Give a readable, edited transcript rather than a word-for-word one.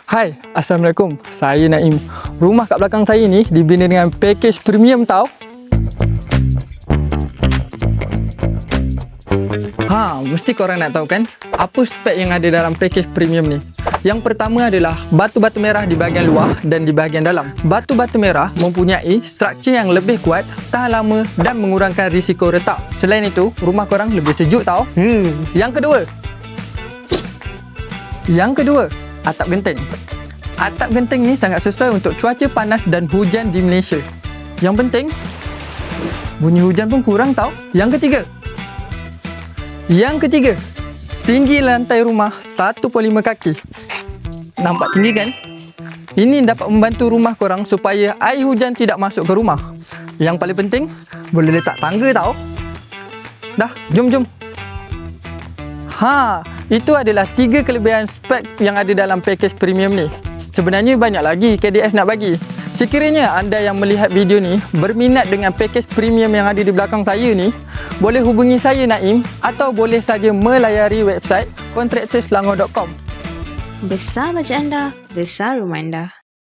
Hai, Assalamualaikum. Saya Naim. Rumah kat belakang saya ni dibina dengan pakej premium tau. Mesti korang nak tahu kan apa spek yang ada dalam pakej premium ni. Yang pertama adalah batu-batu merah di bahagian luar dan di bahagian dalam. Batu-batu merah mempunyai struktur yang lebih kuat, tahan lama dan mengurangkan risiko retak. Selain itu, rumah korang lebih sejuk tau. Yang kedua, atap genting. Atap genting ni sangat sesuai untuk cuaca panas dan hujan di Malaysia. Yang penting, bunyi hujan pun kurang tau. Yang ketiga, tinggi lantai rumah 1.5 kaki. Nampak tinggi kan? Ini dapat membantu rumah korang supaya air hujan tidak masuk ke rumah. Yang paling penting, boleh letak tangga tau. Dah, jom. Itu adalah 3 kelebihan spek yang ada dalam pakej premium ni. Sebenarnya banyak lagi KDF nak bagi. Sekiranya anda yang melihat video ni berminat dengan pakej premium yang ada di belakang saya ni, boleh hubungi saya Naim atau boleh saja melayari website kontraktorselangor.com. Besar bajet anda, besar rumah anda.